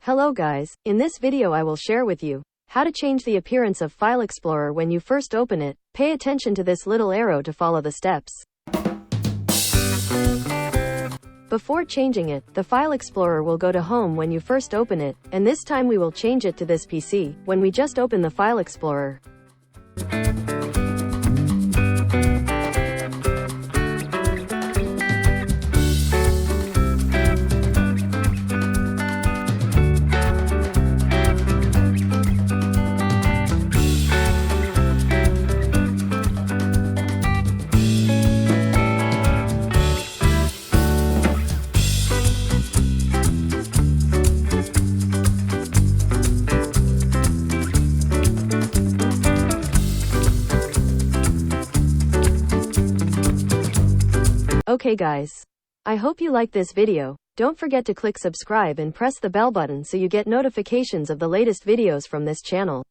Hello guys, in this video I will share with you how to change the appearance of File Explorer when you first open it. Pay attention to this little arrow to follow the steps. Before changing it, the File Explorer will go to Home when you first open it, and this time we will change it to this PC when we just open the File Explorer. Okay guys. I hope you like this video. Don't forget to click subscribe and press the bell button so you get notifications of the latest videos from this channel.